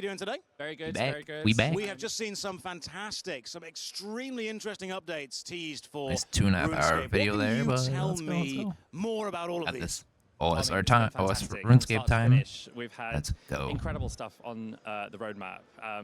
you doing today? Very good, very good. We back. We have just seen some fantastic, some extremely interesting updates teased for Nice 2.5-hour RuneScape. video What can there, you but tell let's go, me more about all of Got these? this. OS I mean, time, it's been OS fantastic. From RuneScape start to time. finish, we've had Let's go. incredible stuff on the roadmap,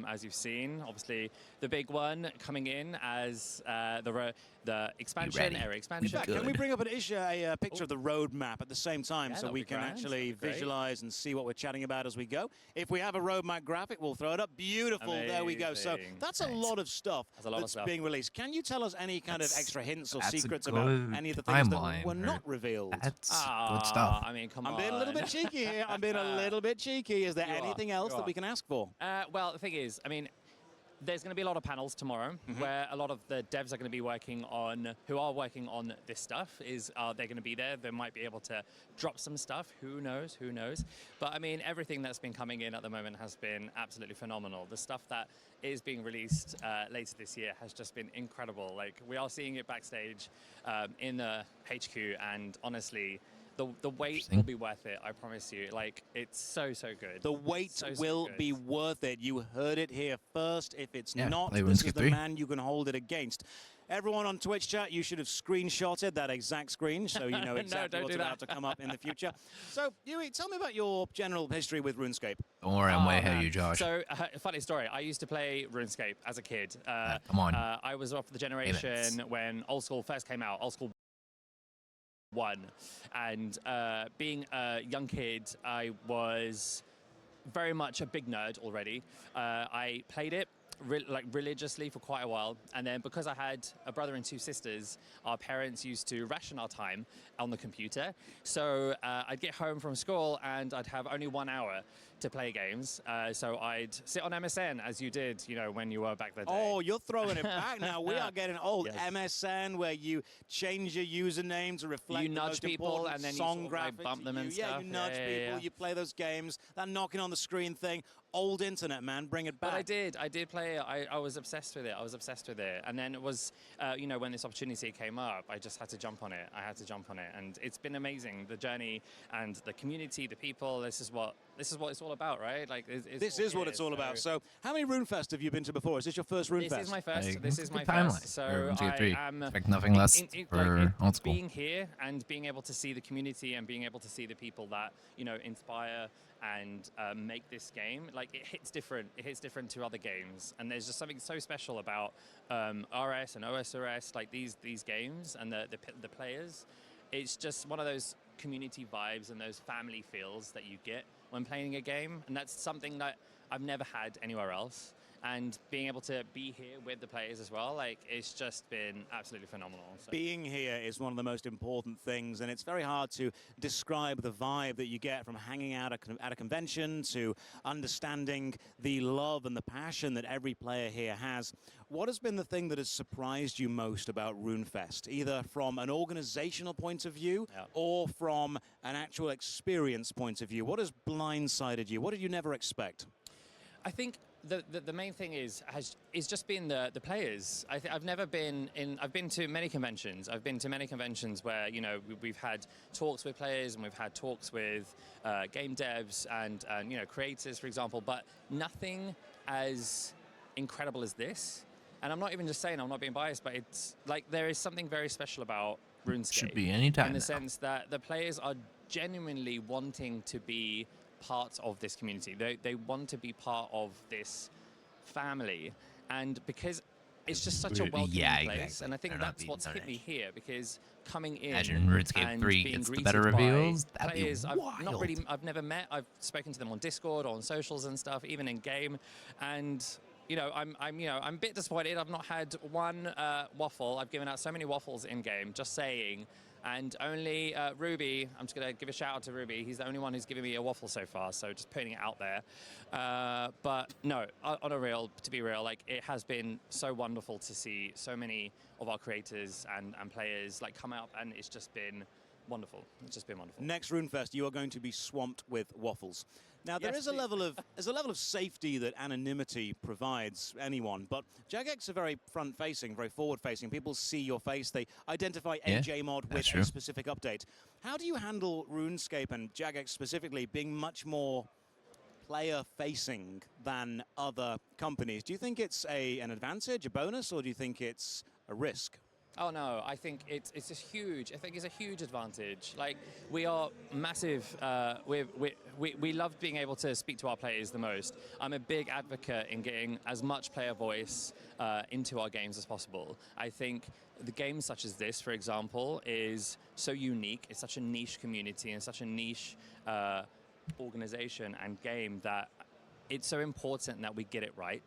as you've seen. Obviously, the big one coming in as the expansion, area expansion. Can we bring up a picture of the roadmap at the same time so we can actually visualize and see what we're chatting about as we go? If we have a roadmap graphic, we'll throw it up. Beautiful. Amazing. There we go. So that's a lot of stuff that's being released. Can you tell us any kind of extra hints or secrets about any of the things that were not revealed? That's good stuff. I mean, come on. I'm being a little bit cheeky here. I'm being a little bit cheeky. Is there anything else that we can ask for? Well, the thing is, I mean, there's going to be a lot of panels tomorrow where a lot of the devs are going to be working on, who are working on this stuff, they're going to be there. They might be able to drop some stuff. Who knows? Who knows? But I mean, everything that's been coming in at the moment has been absolutely phenomenal. The stuff that is being released later this year has just been incredible. Like, we are seeing it backstage in the HQ, and honestly, the wait will be worth it, I promise you. Like, it's so good. The wait will be worth it. You heard it here first. If it's not, play this is RuneScape the 3. man you can hold it against. Everyone on Twitch chat, you should have screenshotted that exact screen so you know exactly what's about to come up in the future. So, Yui, tell me about your general history with RuneScape. Don't worry, I'm way ahead of you, Josh. So, funny story. I used to play RuneScape as a kid. Come on. I was off the generation when Old School first came out. Old School 1, and being a young kid, I was very much a big nerd already. I played it religiously for quite a while, and then because I had a brother and 2 sisters, our parents used to ration our time on the computer. So I'd get home from school and I'd have only 1 hour to play games. So I'd sit on MSN, as you did, you know, when you were back then. Oh, you're throwing it back now. We are getting old. Yes. MSN, where you change your username to reflect you the nudge most people important and then song you graphics. bump them and stuff. Yeah, you nudge people. You play those games. That knocking on the screen thing. Old internet, man. Bring it back. But I did play it. I was obsessed with it. And then it was, you know, when this opportunity came up, I just had to jump on it. And it's been amazing. The journey and the community, the people. This is what it's all about, right? Like, this is what it's all about. So, how many Runefest have you been to before? Is this your first Runefest? This is my first. This is my timeline. first. So I am expect nothing less for Old School. being here and being able to see the community and being able to see the people that, you know, inspire and make this game. Like, it hits different. It hits different to other games, and there's just something so special about RS and OSRS, like these games and the players. It's just one of those community vibes and those family feels that you get when playing a game, and that's something that I've never had anywhere else. And being able to be here with the players as well, like, it's just been absolutely phenomenal. So. Being here is one of the most important things, and it's very hard to describe the vibe that you get from hanging out at a convention to understanding the love and the passion that every player here has. What has been the thing that has surprised you most about RuneFest, either from an organizational point of view or from an actual experience point of view? What has blindsided you? What did you never expect? I think the main thing is just been the players. I've never been in. I've been to many conventions. I've been to many conventions where, you know, we've had talks with players and we've had talks with game devs and you know, creators, for example. But nothing as incredible as this. And I'm not even just saying, I'm not being biased, but it's like there is something very special about RuneScape. Should be anytime in the now. sense that the players are genuinely wanting to be part of this community. They want to be part of this family, and because it's just such a welcoming place, and I think that's what's hit me here, because coming in Imagine RuneScape and 3 being gets the greeted better by reveals. That'd be players wild. I've never met. I've spoken to them on Discord or on socials and stuff, even in game, and you know, I'm a bit disappointed. I've not had one waffle. I've given out so many waffles in game, just saying. And only Ruby, I'm just going to give a shout out to Ruby. He's the only one who's given me a waffle so far, so just putting it out there. But no, to be real, like, it has been so wonderful to see so many of our creators and players like come out, and it's just been wonderful. It's just been wonderful. Next RuneFest, you are going to be swamped with waffles. Now, there is a level of safety that anonymity provides anyone, but Jagex are very front-facing, very forward-facing. People see your face. They identify AJ mod with a specific update. How do you handle RuneScape and Jagex specifically being much more player-facing than other companies. Do you think it's an advantage, a bonus, or do you think it's a risk? Oh no, I think it's a huge. I think it's a huge advantage. Like we are massive. We love being able to speak to our players the most. I'm a big advocate in getting as much player voice into our games as possible. I think the games such as this, for example, is so unique. It's such a niche community and such a niche organization and game that it's so important that we get it right.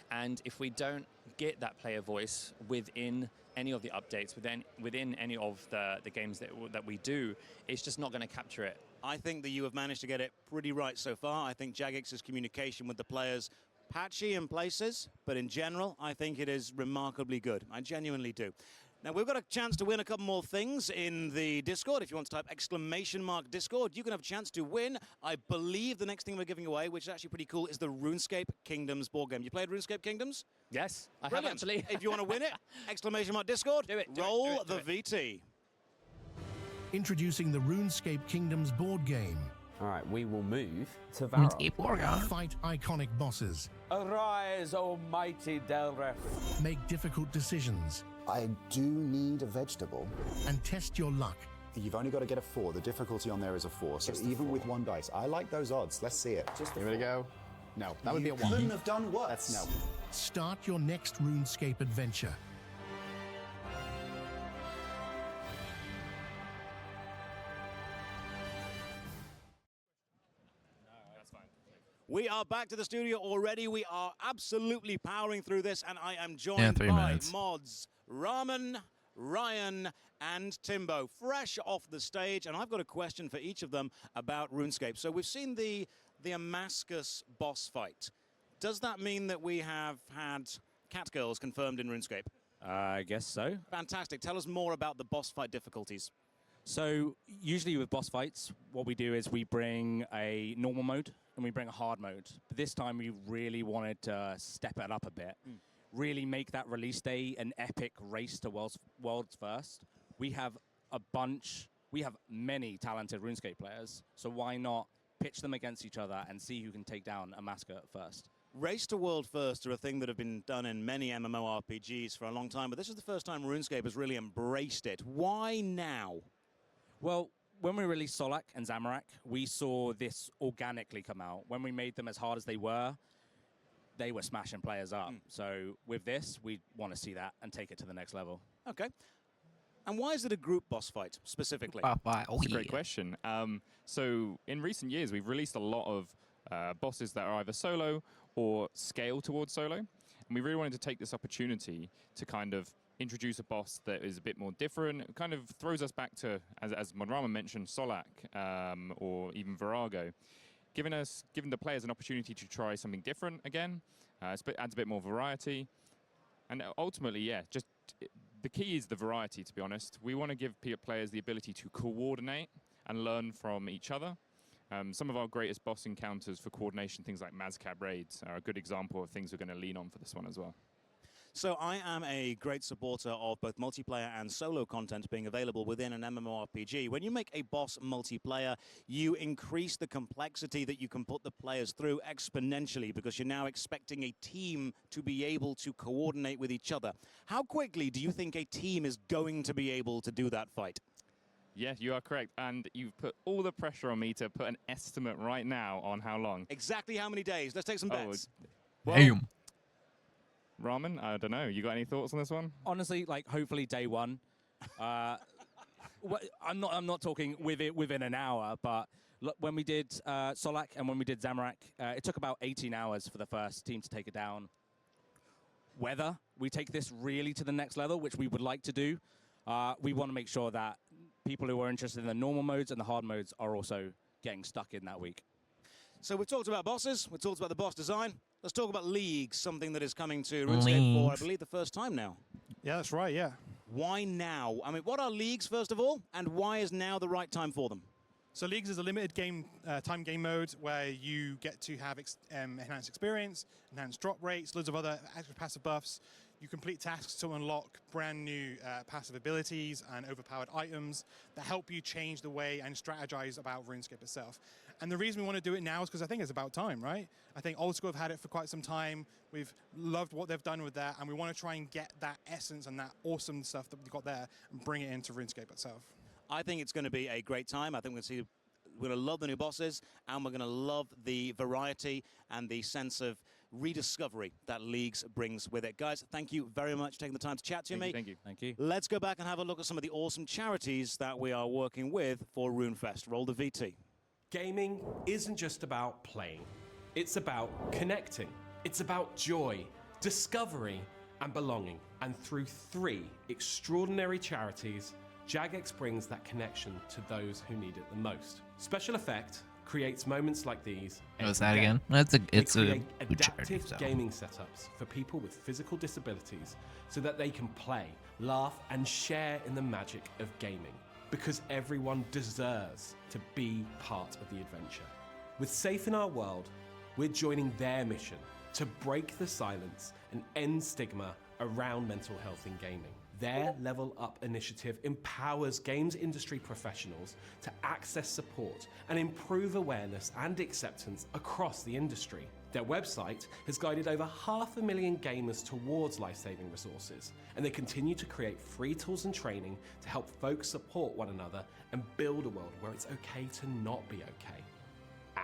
And if we don't get that player voice within any of the updates, within any of the games that we do, it's just not going to capture it. I think that you have managed to get it pretty right so far. I think Jagex's communication with the players, patchy in places, but in general, I think it is remarkably good. I genuinely do. Now, we've got a chance to win a couple more things in the Discord. If you want to type !Discord, you can have a chance to win. I believe the next thing we're giving away, which is actually pretty cool, is the RuneScape Kingdoms board game. You played RuneScape Kingdoms? Yes, I Brilliant. have actually. If you want to win it, !Discord, do it, roll the VT. Introducing the RuneScape Kingdoms board game. All right, we will move to Valor. Fight iconic bosses. Arise, almighty Delref. Make difficult decisions. I do need a vegetable. And test your luck. You've only got to get a 4. The difficulty on there is a 4. So even with 1 dice, I like those odds. Let's see it. Just Here we go. No, that would be a 1. Couldn't have done worse. That's no. Start your next RuneScape adventure. We are back to the studio already. We are absolutely powering through this, and I am joined 3 by minutes. mods Ramen, Ryan, and Timbo, fresh off the stage. And I've got a question for each of them about RuneScape. So we've seen the Damascus boss fight. Does that mean that we have had catgirls confirmed in RuneScape? I guess so. Fantastic. Tell us more about the boss fight difficulties. So usually with boss fights, what we do is we bring a normal mode and we bring a hard mode. But this time we really wanted to step it up a bit, really make that release day an epic race to world's first. We have many talented RuneScape players, so why not pitch them against each other and see who can take down a massacre first? Race to world first are a thing that have been done in many MMORPGs for a long time, but this is the first time RuneScape has really embraced it. Why now? Well, when we released Solak and Zamorak, we saw this organically come out. When we made them as hard as they were smashing players up. So with this, we want to see that and take it to the next level. Okay. And why is it a group boss fight, specifically? That's a great question. So in recent years, we've released a lot of bosses that are either solo or scale towards solo. And we really wanted to take this opportunity to kind of introduce a boss that is a bit more different. It kind of throws us back to, as Modrama mentioned, Solak or even Virago. Giving the players an opportunity to try something different again. Adds a bit more variety. And ultimately, yeah, just the key is the variety, to be honest. We want to give players the ability to coordinate and learn from each other. Some of our greatest boss encounters for coordination, things like Mazcab raids, are a good example of things we're going to lean on for this one as well. So I am a great supporter of both multiplayer and solo content being available within an MMORPG. When you make a boss multiplayer, you increase the complexity that you can put the players through exponentially because you're now expecting a team to be able to coordinate with each other. How quickly do you think a team is going to be able to do that fight? Yeah, you are correct. And you've put all the pressure on me to put an estimate right now on how long. Exactly how many days? Let's take some bets. Well, Ramen, I don't know. You got any thoughts on this one? Honestly, like hopefully day one. I'm not talking within an hour, but when we did Solak and when we did Zamorak, it took about 18 hours for the first team to take it down. Whether we take this really to the next level, which we would like to do, we want to make sure that people who are interested in the normal modes and the hard modes are also getting stuck in that week. So we've talked about bosses, we've talked about the boss design. Let's talk about leagues, something that is coming to RuneScape for, I believe, the first time now. Yeah, that's right, yeah. Why now? I mean, what are leagues, first of all, and why is now the right time for them? So Leagues is a limited time game mode where you get to have enhanced experience, enhanced drop rates, loads of other active passive buffs. You complete tasks to unlock brand new passive abilities and overpowered items that help you change the way and strategize about RuneScape itself. And the reason we want to do it now is because I think it's about time, right? I think Old School have had it for quite some time. We've loved what they've done with that, and we want to try and get that essence and that awesome stuff that we've got there and bring it into RuneScape itself. I think it's going to be a great time. I think we're going to love the new bosses, and we're going to love the variety and the sense of rediscovery that Leagues brings with it. Guys, thank you very much for taking the time to chat to me. Thank you. Thank you. Let's go back and have a look at some of the awesome charities that we are working with for RuneFest. Roll the VT. Gaming isn't just about playing. It's about connecting. It's about joy, discovery, and belonging. And through 3 extraordinary charities, Jagex brings that connection to those who need it the most. Special Effect creates moments like these. What's that again? It's a good charity. Adaptive So. gaming setups for people with physical disabilities so that they can play, laugh, and share in the magic of gaming. Because everyone deserves to be part of the adventure. With Safe in Our World, we're joining their mission to break the silence and end stigma around mental health in gaming. Their Level Up initiative empowers games industry professionals to access support and improve awareness and acceptance across the industry. Their website has guided over 500,000 gamers towards life-saving resources, and they continue to create free tools and training to help folks support one another and build a world where it's okay to not be okay.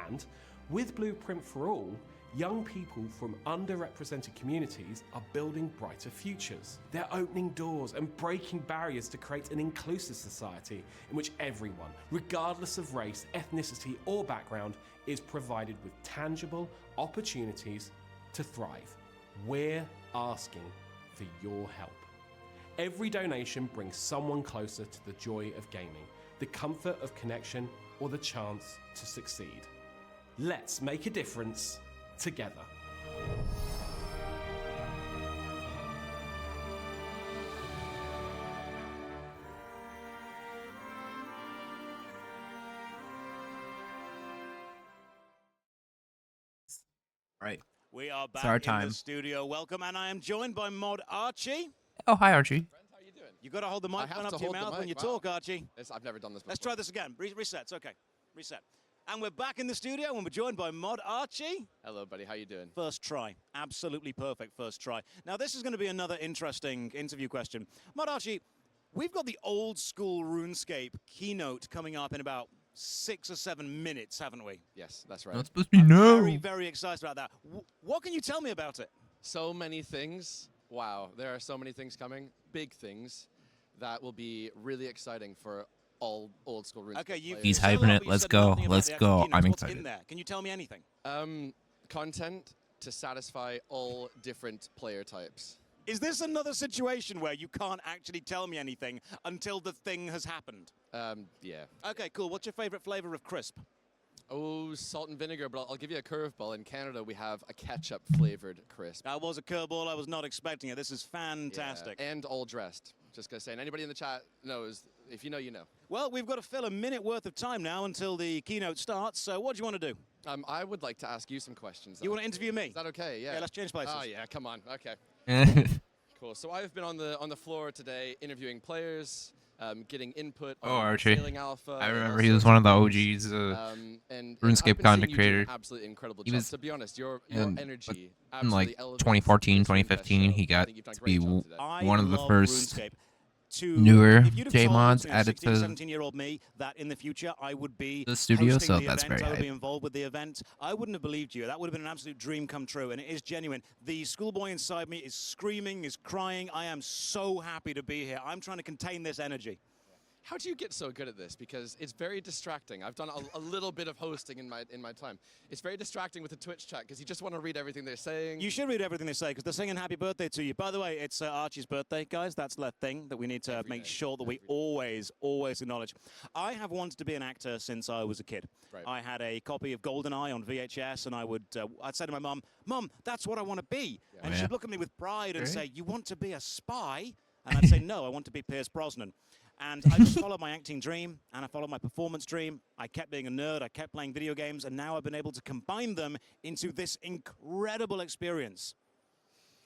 And with Blueprint for All, young people from underrepresented communities are building brighter futures. They're opening doors and breaking barriers to create an inclusive society in which everyone, regardless of race, ethnicity, or background, is provided with tangible opportunities to thrive. We're asking for your help. Every donation brings someone closer to the joy of gaming, the comfort of connection, or the chance to succeed. Let's make a difference together. Right. We are back our in time. the studio. Welcome, and I am joined by Mod Archie. Oh, hi, Archie. How you doing? You got to hold the microphone up to your mouth when you talk, Archie. I've never done this before. Let's try this again. Reset. It's okay. Reset. And we're back in the studio, and we're joined by Mod Archie. Hello, buddy. How you doing? First try. Absolutely perfect first try. Now, this is going to be another interesting interview question. Mod Archie, we've got the Old School RuneScape keynote coming up in about 6 or 7 minutes, haven't we? Yes, that's right. Not supposed to be no. Very, very excited about that. What can you tell me about it? So many things. Wow, there are so many things coming. Big things that will be really exciting for all Old School RuneScape Okay, players. He's hyping it. Let's go. Let's go. I'm What's excited. in there? Can you tell me anything? Content to satisfy all different player types. Is this another situation where you can't actually tell me anything until the thing has happened? Yeah. Okay, cool. What's your favorite flavor of crisp? Oh, salt and vinegar, but I'll give you a curveball. In Canada, we have a ketchup-flavored crisp. That was a curveball. I was not expecting it. This is fantastic. Yeah, and all dressed. Just gonna say, and anybody in the chat knows. If you know, you know. Well, we've got to fill a minute worth of time now until the keynote starts. So what do you want to do? I would like to ask you some questions. You want to interview me? Is that okay? Yeah. Yeah, let's change places. Oh yeah, come on. Okay. Cool. So I've been on the floor today interviewing players, getting input on Archie. scaling alpha. I remember he was one of the OGs. And RuneScape content creator. Absolutely incredible He job. was to be honest, your in, energy in like absolutely elevates 2014, this RuneFest 2015, show. he I got think you've done a to be great job today. one of the love first RuneScape. newer if you'd have told, J-mods you know, added 16, to 17-year-old me that in the future I would be the studio, hosting so the that's event, very I would be hype. involved with the event, I wouldn't have believed you. That would have been an absolute dream come true, and it is genuine. The schoolboy inside me is screaming, is crying. I am so happy to be here. I'm trying to contain this energy. How do you get so good at this? Because it's very distracting. I've done a little bit of hosting in my time. It's very distracting with the Twitch chat because you just want to read everything they're saying. You should read everything they say because they're singing happy birthday to you. By the way, it's Archie's birthday, guys. That's the thing that we need to make sure that we always acknowledge. I have wanted to be an actor since I was a kid. Right. I had a copy of GoldenEye on VHS, and I'd say to my mum, "Mum, that's what I want to be." Yeah. And Oh, she'd yeah. look at me with pride and Really? say, "You want to be a spy?" And I'd say, "No, I want to be Pierce Brosnan." And I just followed my acting dream, and I followed my performance dream. I kept being a nerd, I kept playing video games, and now I've been able to combine them into this incredible experience.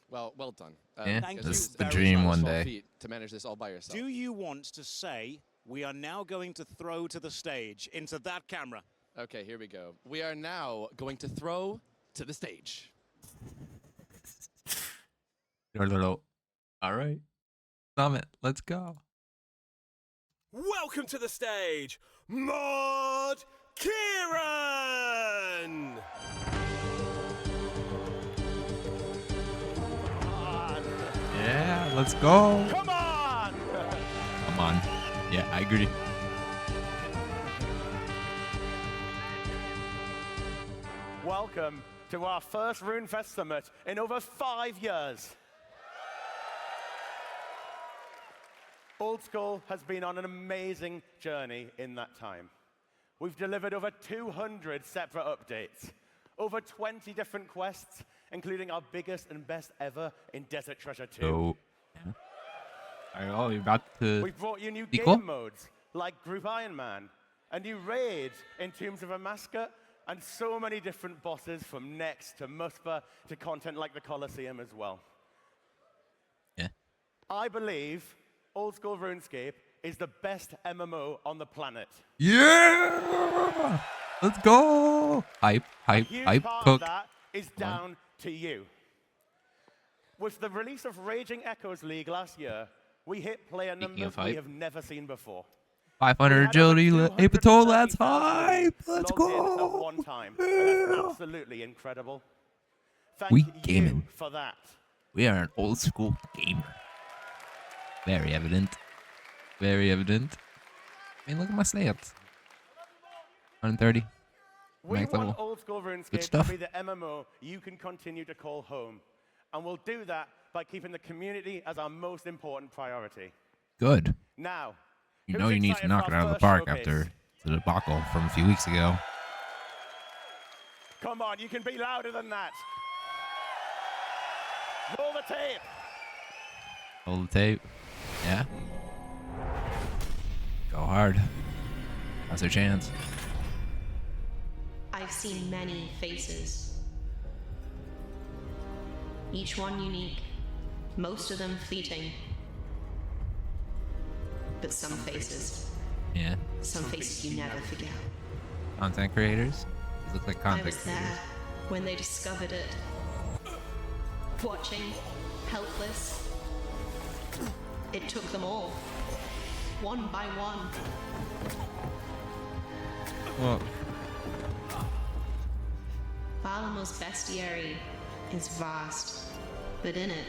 Well done. Yeah, thank that's you the very dream much. one Small day. feat to manage this all by yourself. Do you want to say we are now going to throw to the stage into that camera? Okay, here we go. We are now going to throw to the stage. All right. Summit, let's go. Welcome to the stage, Mod Kieran! Yeah, let's go. Come on! Come on. Yeah, I agree. Welcome to our first Runefest Summit in over 5 years. Old School has been on an amazing journey in that time. We've delivered over 200 separate updates, over 20 different quests, including our biggest and best ever in Desert Treasure 2. So, yeah. We're about to We've brought you new sequel? game modes like Group Iron Man, a new raid in Tombs of Amaska, and so many different bosses from Next to Muspa to content like the Colosseum as well. Yeah. I believe Old School RuneScape is the best MMO on the planet. Yeah! Let's go! Hype, hype, Huge hype, part cook. of that is down to you. With the release of Raging Echoes League last year, we hit player numbers of we hype. have never seen before. 500 agility, ape toll, that's hype! Let's logged in at go! one time. And that's absolutely incredible. Thank We you gaming. for that. We are an old school gamer. Very evident. Very evident. I mean, look at my stats. 130. We Max want level. Old School Good RuneScape to stuff. be the MMO you can continue to call home. And we'll do that by keeping the community as our most important priority. Good. Now, You who's know you need to excited knock for it our out of the first park showcase? after the debacle from a few weeks ago. Come on, you can be louder than that. Roll the tape. Hold the tape. Yeah. Go hard. That's our chance. I've seen many faces. Each one unique, most of them fleeting. But some faces, Yeah. some faces you never forget. Content creators. These look like I content was creators. there when they discovered it. Watching, helpless. It took them all, one by one. Well, Valamore's bestiary is vast, but in it,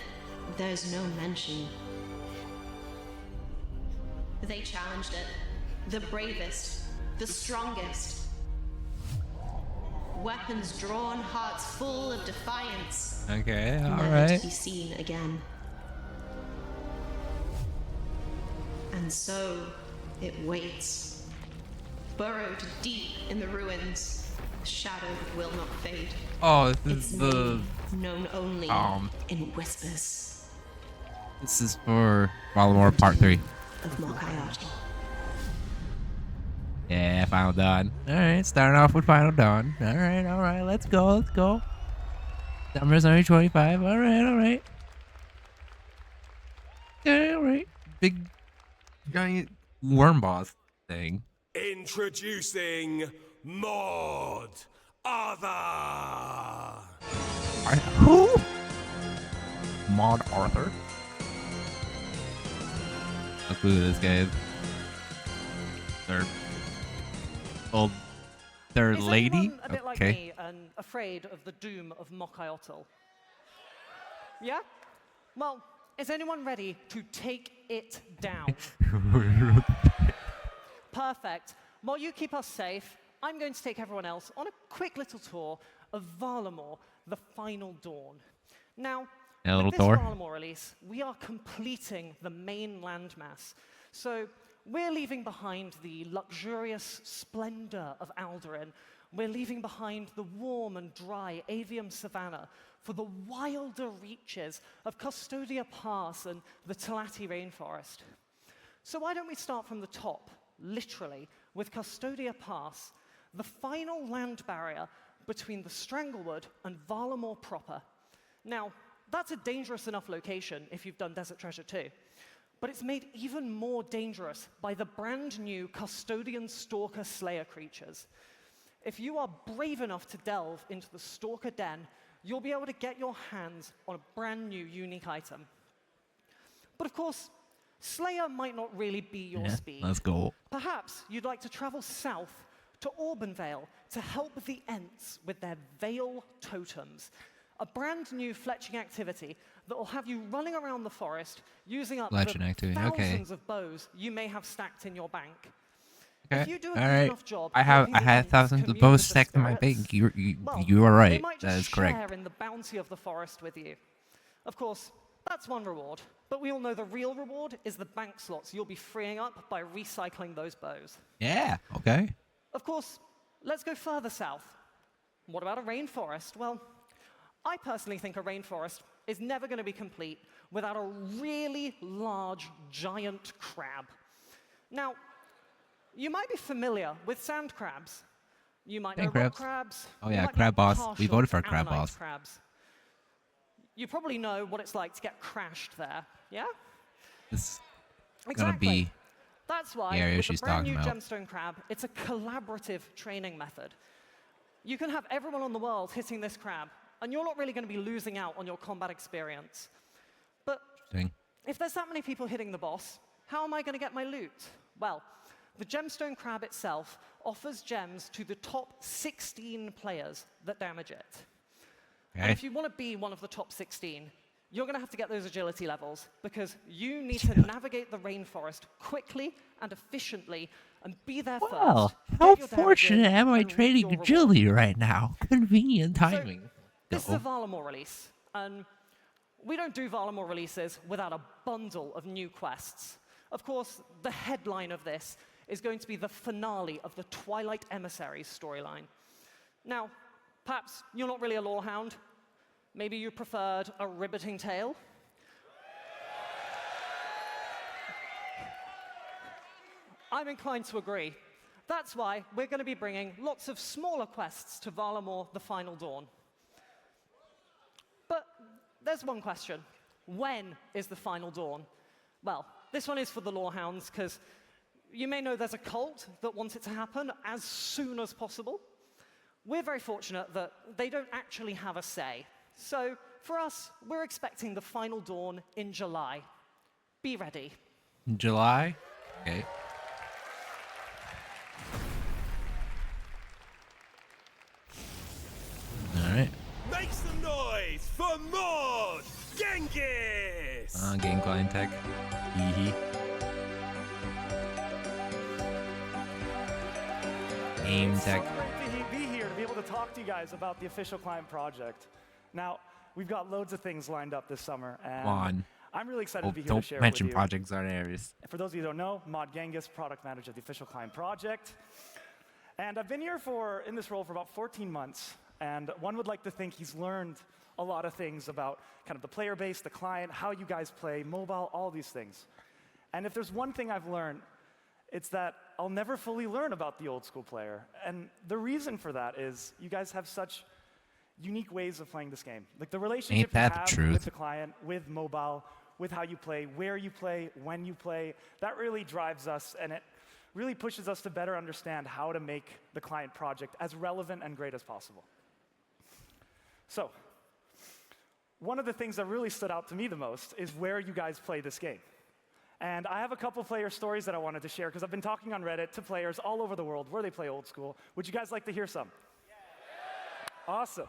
there's no mention. They challenged it, the bravest, the strongest. Weapons drawn, hearts full of defiance. okay, Never alright. to be seen again. And so it waits, burrowed deep in the ruins, a shadow that will not fade. Oh, this Its is the... name known only in whispers This is for Valamore Part 3. of Mokayati. Yeah, Final Dawn. Alright, starting off with Final Dawn. Alright, let's go, let's go. Numbers only 25. Alright. Yeah, alright. Big, giant worm boss thing. Introducing Mod Other. Who? Maud Arthur? No clue who this guy is. Third Is lady? anyone a bit like Okay. me and afraid of the doom of Mokayotl? Yeah? Well, is anyone ready to take it down? Perfect. While you keep us safe, I'm going to take everyone else on a quick little tour of Valamore, the Final Dawn. Now, Yeah, a little with this tour. Valamore release, we are completing the main landmass. So we're leaving behind the luxurious splendor of Alduin. We're leaving behind the warm and dry Avium Savannah for the wilder reaches of Custodia Pass and the Talati Rainforest. So why don't we start from the top, literally, with Custodia Pass, the final land barrier between the Stranglewood and Valamore proper. Now, that's a dangerous enough location if you've done Desert Treasure 2. But it's made even more dangerous by the brand new Custodian Stalker Slayer creatures. if you are brave enough to delve into the Stalker Den, you'll be able to get your hands on a brand new unique item. But of course, Slayer might not really be your speed. Let's go. Perhaps you'd like to travel south to Auburn to help the Ents with their Veil Totems, a brand new fletching activity that will have you running around the forest using up the thousands of bows you may have stacked in your bank. Okay. If you do a All good right. enough job I have thousands of bows stacked in my bank. You are they right. might That just is correct. share in the bounty of the forest with you. Of course, that's one reward, but we all know the real reward is the bank slots you'll be freeing up by recycling those bows. Yeah. Okay. Of course, let's go further south. What about a rainforest? Well, I personally think a rainforest is never going to be complete without a really large, giant crab. Now, you might be familiar with sand crabs. You might know rock crabs. Oh yeah, crab boss. We voted for crab boss. Crabs. You probably know what it's like to get crashed there, yeah? This is gonna be That's why, the area with she's the brand talking new about. gemstone crab, it's a collaborative training method. You can have everyone on the world hitting this crab, and you're not really going to be losing out on your combat experience. But if there's that many people hitting the boss, how am I going to get my loot? Well, the gemstone crab itself offers gems to the top 16 players that damage it. And if you want to be one of the top 16, you're going to have to get those agility levels, because you need to navigate the rainforest quickly and efficiently and be there first. Well, how fortunate am I trading agility right now? Convenient timing. So, this is a Valamore release, and we don't do Valamore releases without a bundle of new quests. Of course, the headline of this is going to be the finale of the Twilight Emissaries storyline. Now, perhaps you're not really a lorehound. Maybe you preferred a riveting tale. I'm inclined to agree. That's why we're going to be bringing lots of smaller quests to Valamore: The Final Dawn. But there's one question. When is the Final Dawn? Well, this one is for the lorehounds, because you may know there's a cult that wants it to happen as soon as possible. We're very fortunate that they don't actually have a say. So for us, we're expecting the Final Dawn in July. Be ready. July? Okay. Alright. Make some noise for Maud Genghis! Game client tech. Hee Game tech. It's so great to be here to be able to talk to you guys about the official client project. Now, we've got loads of things lined up this summer, and Come on. I'm really excited to be here Don't to share mention with you. projects are areas. For those of you who don't know, Maud Genghis, product manager of the official client project. And I've been here in this role for about 14 months, and one would like to think he's learned a lot of things about kind of the player base, the client, how you guys play, mobile, all these things. And if there's one thing I've learned, it's that I'll never fully learn about the old school player. And the reason for that is you guys have such unique ways of playing this game. Like the relationship you have with the client, with mobile, with how you play, where you play, when you play, that really drives us, and it really pushes us to better understand how to make the client project as relevant and great as possible. So, one of the things that really stood out to me the most is where you guys play this game. And I have a couple player stories that I wanted to share, because I've been talking on Reddit to players all over the world where they play Old School. Would you guys like to hear some? Yeah. Awesome.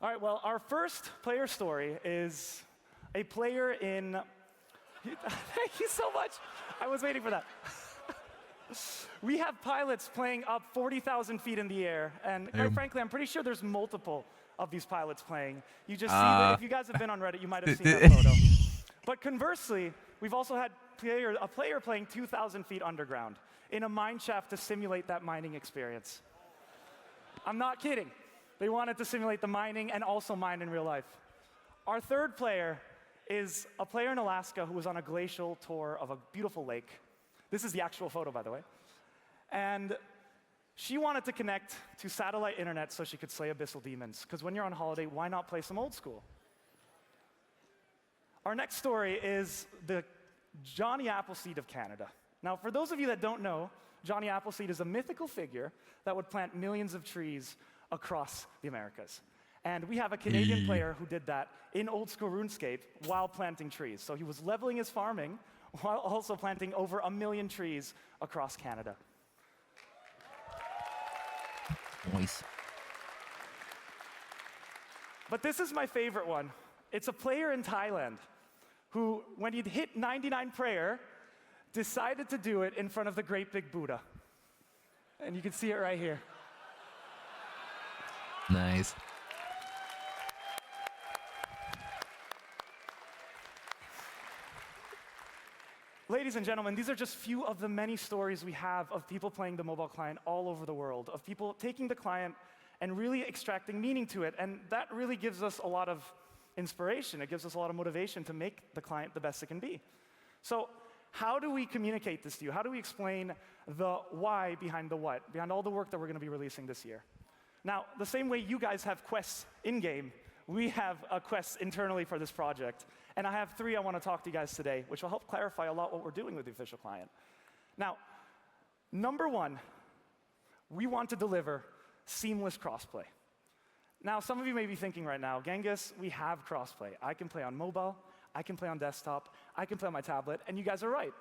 All right, well, our first player story is a player in... Thank you so much. I was waiting for that. We have pilots playing up 40,000 feet in the air, and quite frankly, I'm pretty sure there's multiple of these pilots playing. You just see that. If you guys have been on Reddit, you might have seen that photo. But conversely, we've also had a player playing 2,000 feet underground in a mine shaft to simulate that mining experience. I'm not kidding. They wanted to simulate the mining and also mine in real life. Our third player is a player in Alaska who was on a glacial tour of a beautiful lake. This is the actual photo, by the way. And she wanted to connect to satellite internet so she could slay abyssal demons. Because when you're on holiday, why not play some Old School? Our next story is the Johnny Appleseed of Canada. Now, for those of you that don't know, Johnny Appleseed is a mythical figure that would plant millions of trees across the Americas. And we have a Canadian player who did that in Old School RuneScape while planting trees. So he was leveling his farming while also planting over 1 million trees across Canada. Nice. But this is my favorite one. It's a player in Thailand who, when he'd hit 99 prayer, decided to do it in front of the great big Buddha. And you can see it right here. Nice. Ladies and gentlemen, these are just few of the many stories we have of people playing the mobile client all over the world, of people taking the client and really extracting meaning to it. And that really gives us a lot of inspiration. It gives us a lot of motivation to make the client the best it can be. So how do we communicate this to you? How do we explain the why behind the what, behind all the work that we're going to be releasing this year? Now, the same way you guys have quests in-game, we have a quest internally for this project. And I have 3 I want to talk to you guys today, which will help clarify a lot what we're doing with the official client. Now, number 1, we want to deliver seamless crossplay. Now, some of you may be thinking right now, Genghis, we have crossplay. I can play on mobile, I can play on desktop, I can play on my tablet, and you guys are right.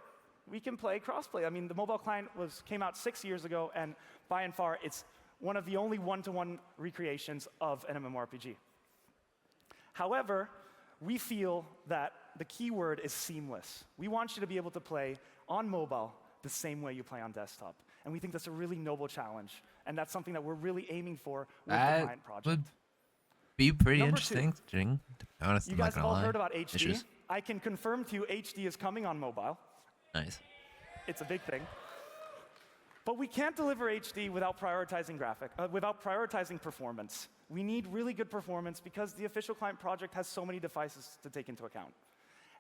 We can play crossplay. I mean, the mobile client came out 6 years ago, and by and far, it's one of the only one-to-one recreations of an MMORPG. However, we feel that the key word is seamless. We want you to be able to play on mobile the same way you play on desktop. And we think that's a really noble challenge. And that's something that we're really aiming for with the client project. Would be pretty Number interesting, 2, to be honest. you I'm not guys have gonna all lie. heard about HD. Issues. I can confirm to you HD is coming on mobile. Nice. It's a big thing. But we can't deliver HD without prioritizing performance. We need really good performance because the official client project has so many devices to take into account.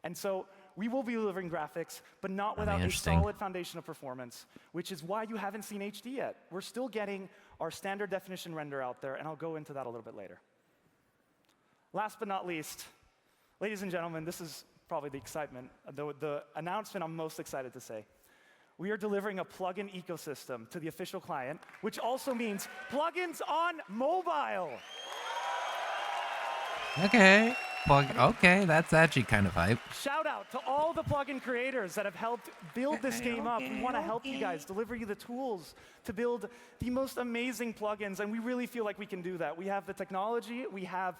And so we will be delivering graphics, but not without a solid foundation of performance, which is why you haven't seen HD yet. We're still getting our standard definition render out there, and I'll go into that a little bit later. Last but not least, ladies and gentlemen, this is probably the excitement, the announcement I'm most excited to say. We are delivering a plugin ecosystem to the official client, which also means plugins on mobile. Okay. Okay, that's actually kind of hype. Shout out to all the plugin creators that have helped build this game up. We want to help you guys, deliver you the tools to build the most amazing plugins, and we really feel like we can do that. We have the technology, we have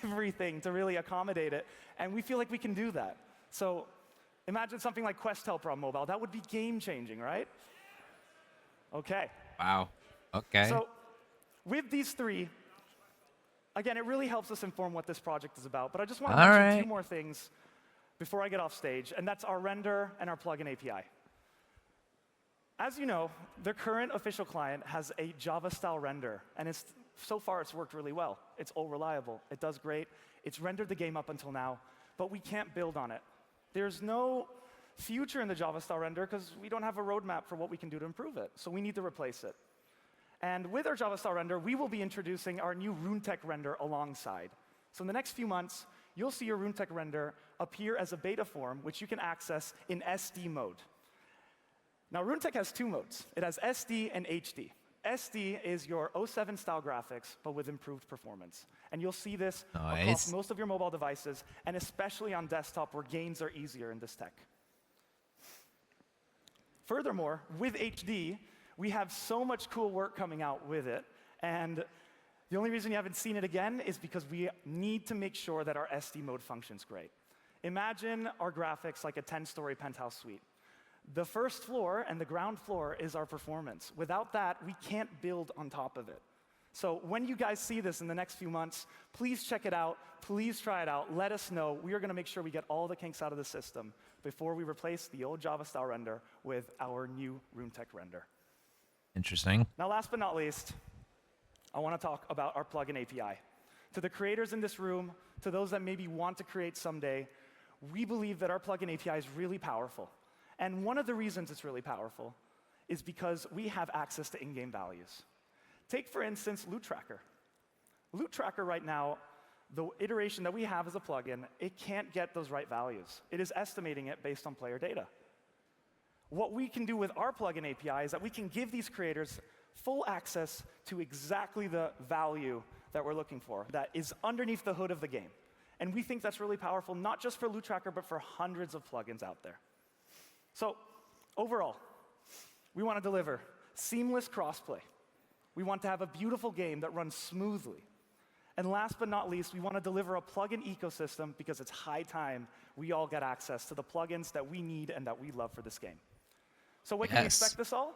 everything to really accommodate it, and we feel like we can do that. So imagine something like Quest Helper on mobile. That would be game-changing, right? Okay. Wow. Okay. So with these 3, again, it really helps us inform what this project is about. But I just want to mention 2 more things before I get off stage, and that's our render and our plugin API. As you know, the current official client has a Java-style render, and so far it's worked really well. It's all reliable. It does great. It's rendered the game up until now, but we can't build on it. There's no future in the Java-style render because we don't have a roadmap for what we can do to improve it. So we need to replace it. And with our Java-style render, we will be introducing our new RuneTech render alongside. So in the next few months, you'll see your RuneTech render appear as a beta form, which you can access in SD mode. Now, RuneTech has 2 modes. It has SD and HD. SD is your 07 style graphics, but with improved performance. And you'll see this across most of your mobile devices, and especially on desktop, where gains are easier in this tech. Furthermore, with HD, we have so much cool work coming out with it, and the only reason you haven't seen it again is because we need to make sure that our SD mode functions great. Imagine our graphics like a 10-story penthouse suite. The first floor and the ground floor is our performance. Without that, we can't build on top of it. So when you guys see this in the next few months, please check it out. Please try it out. Let us know. We are going to make sure we get all the kinks out of the system before we replace the old Java-style render with our new RuneTech render. Interesting. Now, last but not least, I want to talk about our plugin API. To the creators in this room, to those that maybe want to create someday, we believe that our plugin API is really powerful. And one of the reasons it's really powerful is because we have access to in-game values. Take, for instance, Loot Tracker. Loot Tracker right now, the iteration that we have as a plugin, it can't get those right values. It is estimating it based on player data. what we can do with our plugin API is that we can give these creators full access to exactly the value that we're looking for that is underneath the hood of the game. And we think that's really powerful, not just for Loot Tracker, but for hundreds of plugins out there. So overall, we want to deliver seamless crossplay. We want to have a beautiful game that runs smoothly. And last but not least, we want to deliver a plugin ecosystem because it's high time we all get access to the plugins that we need and that we love for this game. So what can we expect this all?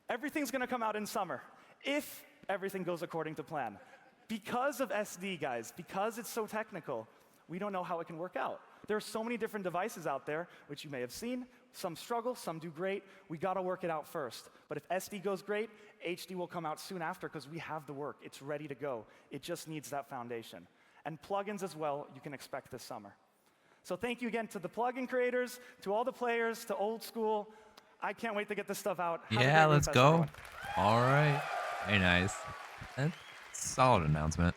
Everything's going to come out in summer, if everything goes according to plan. Because of SD, guys, because it's so technical, we don't know how it can work out. There are so many different devices out there, which you may have seen. Some struggle, some do great. We got to work it out first. But if SD goes great, HD will come out soon after because we have the work. It's ready to go. It just needs that foundation. And plugins as well, you can expect this summer. So thank you again to the plugin creators, to all the players, to Old School. I can't wait to get this stuff out. Yeah, let's go. Everyone. All right. Very nice. That's a solid announcement.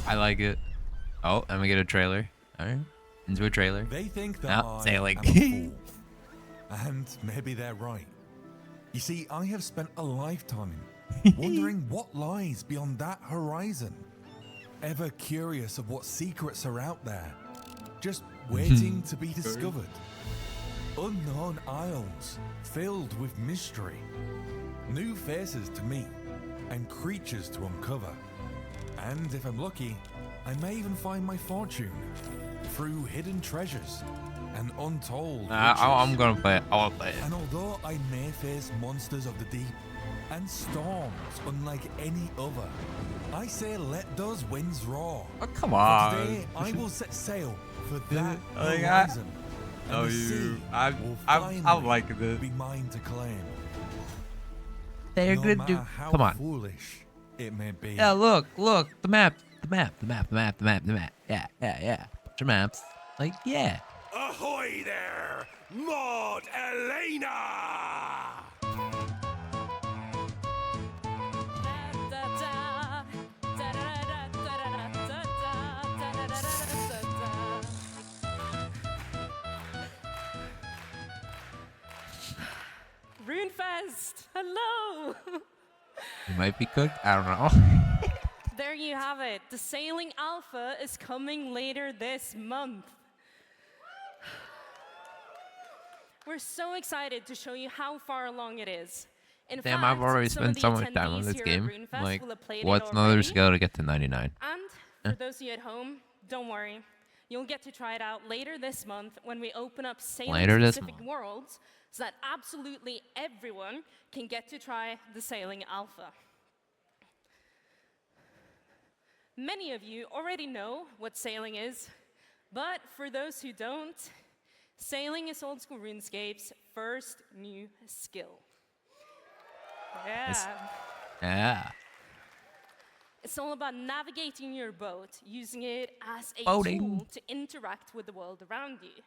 I like it. Oh, and we get a trailer. All right. Into a trailer. They think that I sailing. am a fool. And maybe they're right. You see, I have spent a lifetime wondering what lies beyond that horizon. Ever curious of what secrets are out there, just waiting to be discovered. Unknown isles filled with mystery, new faces to meet, and creatures to uncover. And if I'm lucky, I may even find my fortune through hidden treasures and untold riches. I'm gonna play it. I want to play it. And although I may face monsters of the deep and storms unlike any other, I say let those winds roar. Oh, come on. For today, I will set sail for that horizon. Oh, I'm liking this. Be mine to claim. They're no good, dude. Come on. Foolish it may be. Yeah, look, the map. Yeah. Bunch of maps. Like, yeah. Ahoy there, Maud Elena! Runefest, hello! You might be cooked. I don't know. There you have it. The Sailing Alpha is coming later this month. We're so excited to show you how far along it is. In Damn, fact, I've already some spent of so the much time on attendees this here at game. Runefest Like, will have played what's it another already. skill to get to 99? And for those of you at home, don't worry. You'll get to try it out later this month when we open up sailing-specific worlds so that absolutely everyone can get to try the Sailing Alpha. Many of you already know what sailing is, but for those who don't, sailing is Old School RuneScape's first new skill. Yeah. Yeah. It's all about navigating your boat, using it as a Boating. tool to interact with the world around you.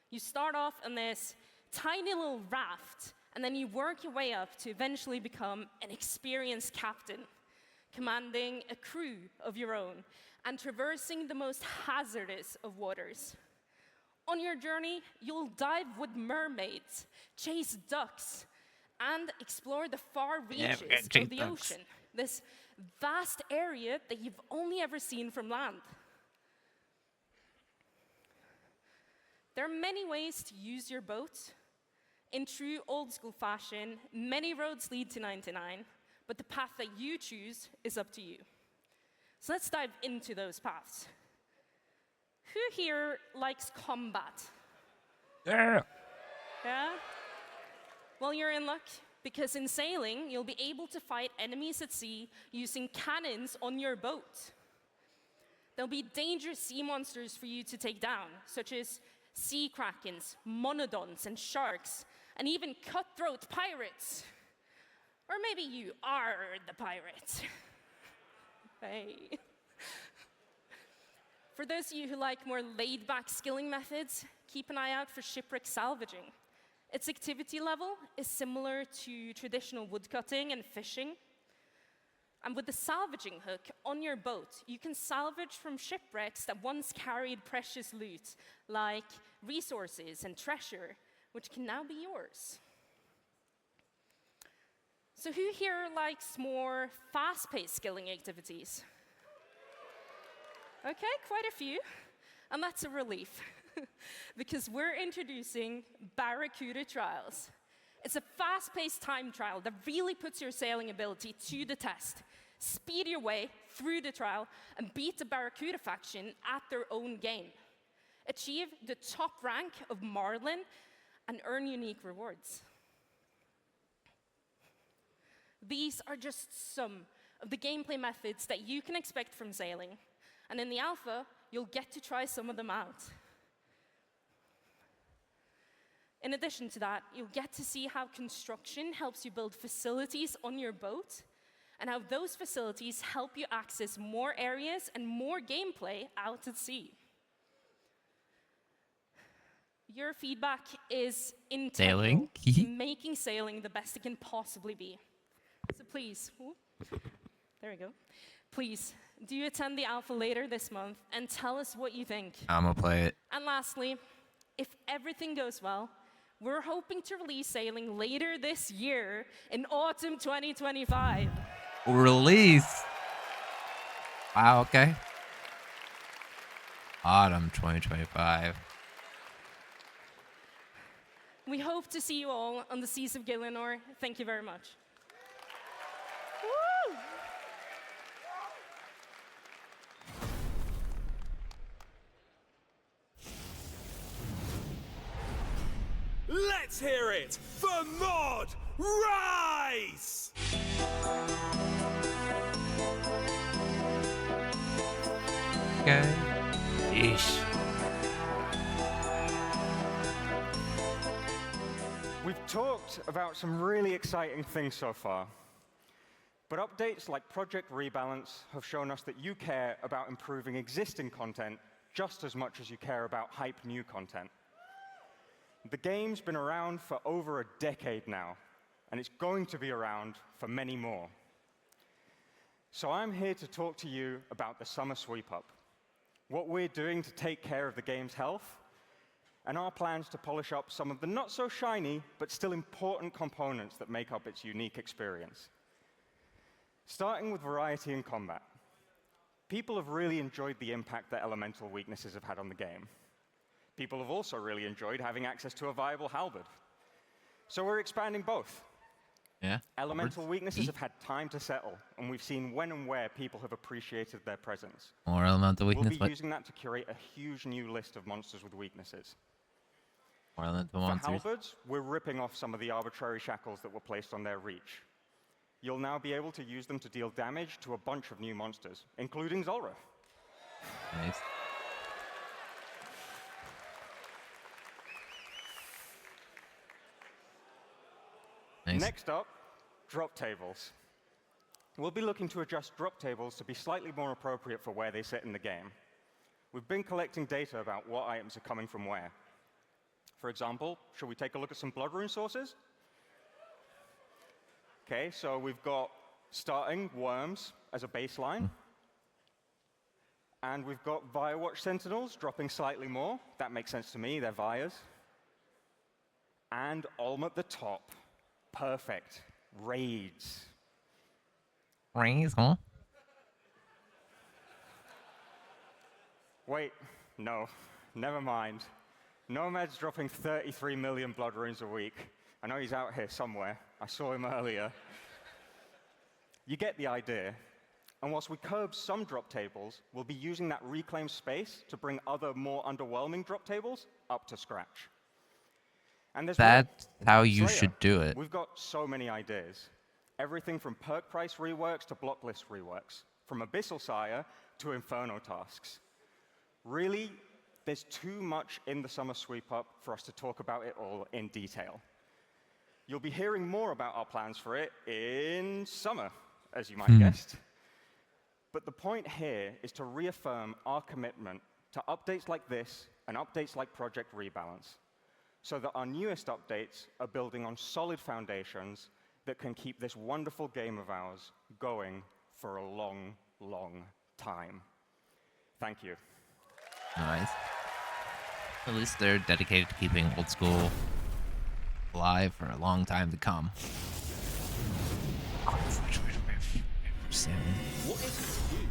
You start off on this tiny little raft, and then you work your way up to eventually become an experienced captain, commanding a crew of your own, and traversing the most hazardous of waters. On your journey, you'll dive with mermaids, chase ducks, and explore the far reaches of the ocean. This vast area that you've only ever seen from land. There are many ways to use your boat. In true old school fashion, many roads lead to 99, but the path that you choose is up to you. So let's dive into those paths. Who here likes combat? Yeah. Yeah? Well, you're in luck, because in sailing, you'll be able to fight enemies at sea using cannons on your boat. There'll be dangerous sea monsters for you to take down, such as sea krakens, monodons, and sharks, and even cutthroat pirates. Or maybe you are the pirate. Hey. For those of you who like more laid-back skilling methods, keep an eye out for shipwreck salvaging. Its activity level is similar to traditional woodcutting and fishing. And with the salvaging hook on your boat, you can salvage from shipwrecks that once carried precious loot, like resources and treasure, which can now be yours. So who here likes more fast-paced skilling activities? Okay, quite a few. And that's a relief, because we're introducing Barracuda Trials. It's a fast-paced time trial that really puts your sailing ability to the test. Speed your way through the trial and beat the Barracuda faction at their own game. Achieve the top rank of Marlin and earn unique rewards. These are just some of the gameplay methods that you can expect from sailing. And in the alpha, you'll get to try some of them out. In addition to that, you'll get to see how construction helps you build facilities on your boat, and how those facilities help you access more areas and more gameplay out at sea. Your feedback is integral to making sailing the best it can possibly be. So please, there we go. Please, do you attend the alpha later this month and tell us what you think? I'm gonna play it. And lastly, if everything goes well, we're hoping to release sailing later this year in autumn 2025. Release. Wow, okay. Autumn 2025. We hope to see you all on the seas of Gielinor. Thank you very much. Let's hear it for Mod Rise! Okay. Yeesh. We've talked about some really exciting things so far, but updates like Project Rebalance have shown us that you care about improving existing content just as much as you care about hype new content. The game's been around for over a decade now, and it's going to be around for many more. So I'm here to talk to you about the Summer Sweep-Up, what we're doing to take care of the game's health, and our plans to polish up some of the not-so-shiny, but still important components that make up its unique experience. Starting with variety in combat. People have really enjoyed the impact that elemental weaknesses have had on the game. People have also really enjoyed having access to a viable halberd. So we're expanding both. Yeah. Elemental weaknesses have had time to settle, and we've seen when and where people have appreciated their presence. More elemental weakness. We'll be using that to curate a huge new list of monsters with weaknesses. More elemental For monsters. halberds, we're ripping off some of the arbitrary shackles that were placed on their reach. You'll now be able to use them to deal damage to a bunch of new monsters, including Zulrah. Nice. Nice. Next up, drop tables. We'll be looking to adjust drop tables to be slightly more appropriate for where they sit in the game. We've been collecting data about what items are coming from where. For example, should we take a look at some blood rune sources? Okay, so we've got starting worms as a baseline. And we've got Firewatch Sentinels dropping slightly more. That makes sense to me, they're Vias. And Olm at the top. Perfect. Raids. Raids, huh? Wait, no, never mind. Nomad's dropping 33 million blood runes a week. I know he's out here somewhere. I saw him earlier. You get the idea. And whilst we curb some drop tables, we'll be using that reclaimed space to bring other, more underwhelming drop tables up to scratch. And that's how you Slayer. should do it. We've got so many ideas. Everything from perk price reworks to block list reworks. From Abyssal Sire to Inferno tasks. Really, there's too much in the Summer Sweep-Up for us to talk about it all in detail. You'll be hearing more about our plans for it in summer, as you might have guessed. But the point here is to reaffirm our commitment to updates like this and updates like Project Rebalance, so that our newest updates are building on solid foundations that can keep this wonderful game of ours going for a long, long time. Thank you. Nice. At least they're dedicated to keeping Old School alive for a long time to come. What if you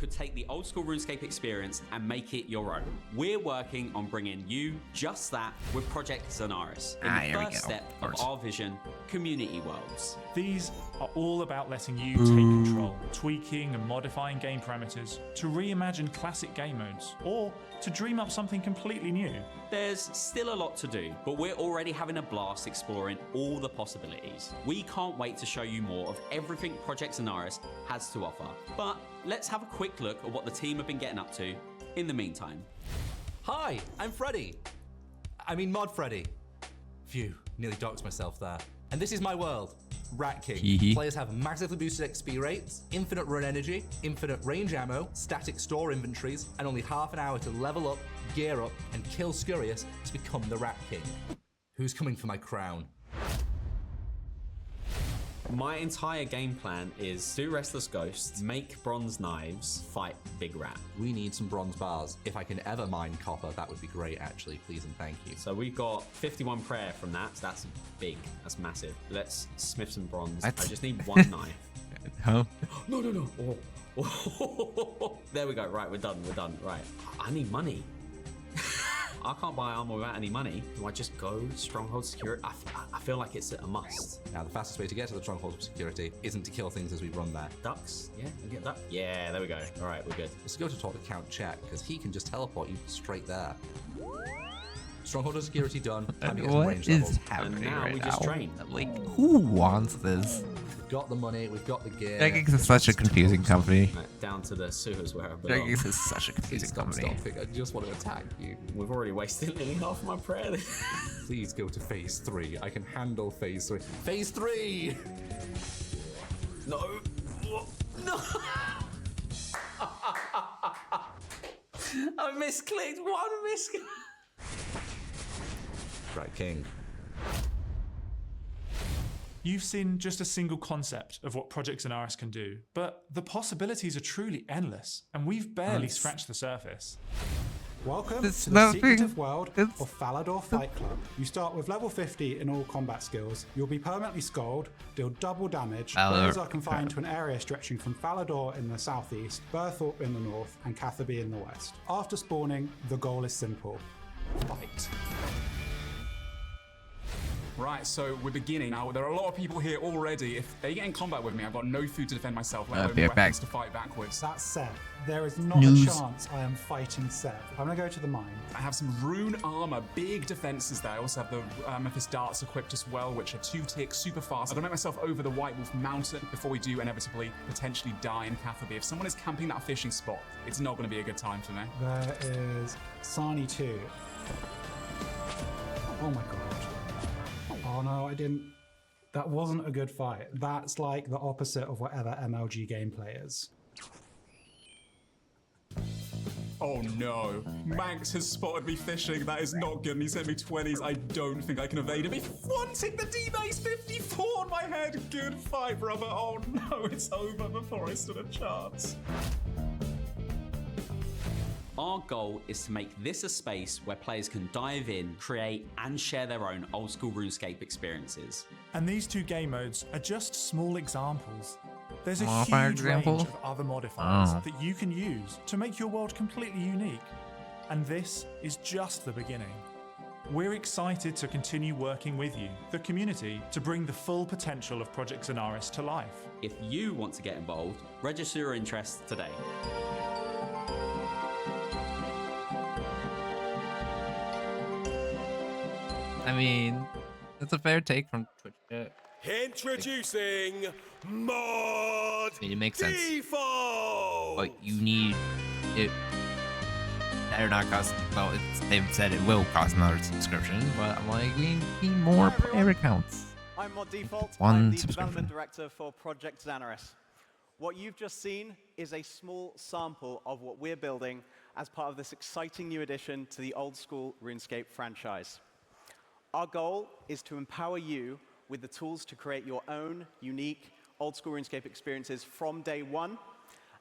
could take the Old School RuneScape experience and make it your own? We're working on bringing you just that with Project Zonaris in the first step of our vision, Community Worlds. These are all about letting you take control, tweaking and modifying game parameters to reimagine classic game modes, or to dream up something completely new. There's still a lot to do, but we're already having a blast exploring all the possibilities. We can't wait to show you more of everything Project Zonaris has to offer. But let's have a quick look at what the team have been getting up to in the meantime. Hi, I'm Freddy. I mean Mod Freddy. Phew, nearly doxed myself there. And this is my world, Rat King. Players have massively boosted XP rates, infinite run energy, infinite range ammo, static store inventories, and only half an hour to level up, gear up, and kill Scurious to become the Rat King. Who's coming for my crown? My entire game plan is do Restless Ghosts, make bronze knives, fight Big Rat. We need some bronze bars. If I can ever mine copper, that would be great, actually. Please and thank you. So we've got 51 prayer from that. So that's big. That's massive. Let's smith some bronze. What? I just need one knife. Huh? No. Oh. There we go. Right, we're done. Right. I need money. I can't buy armor without any money. Do I just go Stronghold Security? I feel like it's a must. Now, the fastest way to get to the Stronghold of Security isn't to kill things as we run there. Ducks? Yeah, I get duck. Yeah, there we go. All right, we're good. Let's go to talk to Count Check, because he can just teleport you straight there. Stronghold of Security done. Time to get some range levels. Happening And now right we just now? train. Like, who wants this? We've got the money, we've got the gear. Jagex is such a confusing company. Right, down to the sewers where I belong. Jagex is such a confusing company. Stop, I just want to attack you. We've already wasted nearly half my prayer. Please go to phase 3. I can handle phase 3. Phase 3! No. No. I misclicked. One misclick. Right, King. You've seen just a single concept of what Project Zonaris can do, but the possibilities are truly endless, and we've barely scratched the surface. Welcome to the secretive world of Falador Fight Club. You start with level 50 in all combat skills. You'll be permanently skulled, deal double damage. Players are confined to an area stretching from Falador in the southeast, Berthorpe in the north, and Catherby in the west. After spawning, the goal is simple. Fight. Right, so we're beginning. Now, there are a lot of people here already. If they get in combat with me, I've got no food to defend myself, let alone weapons to fight backwards. That's Seb. There is not a chance I am fighting Seb. I'm going to go to the mine. I have some rune armor, big defenses there. I also have the Memphis darts equipped as well, which are 2 ticks, super fast. I'm going to make myself over the White Wolf Mountain before we do inevitably potentially die in Catherby. If someone is camping that fishing spot, it's not going to be a good time for me. There is Sani 2. Oh my god. Oh no, I didn't. That wasn't a good fight. That's like the opposite of whatever MLG gameplay is. Oh no, Manx has spotted me fishing. That is not good, and he sent me 20s. I don't think I can evade him. He wanted the D-base 54 on my head. Good fight, brother. Oh no, it's over before I stood a chance. Our goal is to make this a space where players can dive in, create, and share their own old school RuneScape experiences. And these 2 game modes are just small examples. There's a Modifier huge example? range of other modifiers that you can use to make your world completely unique. And this is just the beginning. We're excited to continue working with you, the community, to bring the full potential of Project Zonaris to life. If you want to get involved, register your interest today. I mean, that's a fair take from Twitch chat. Introducing Mod I mean, it makes sense. Default. But you need it. Better not cost. Well, they've said it will cost another subscription, but I'm like, we need more player accounts. I'm Mod Default. One I'm the subscription. development director for Project Zonaris. What you've just seen is a small sample of what we're building as part of this exciting new addition to the Old School RuneScape franchise. Our goal is to empower you with the tools to create your own unique Old School RuneScape experiences from day one,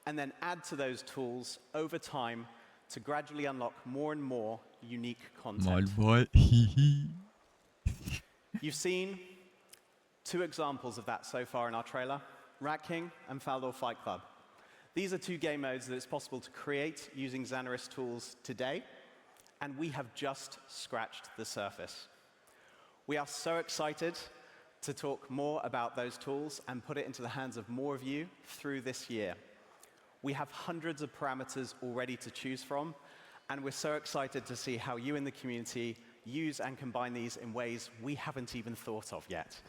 and then add to those tools over time to gradually unlock more and more unique content. You've seen 2 examples of that so far in our trailer, Rat King and Falador Fight Club. These are 2 game modes that it's possible to create using Xanaris tools today, and we have just scratched the surface. We are so excited to talk more about those tools and put it into the hands of more of you through this year. We have hundreds of parameters already to choose from, and we're so excited to see how you in the community use and combine these in ways we haven't even thought of yet.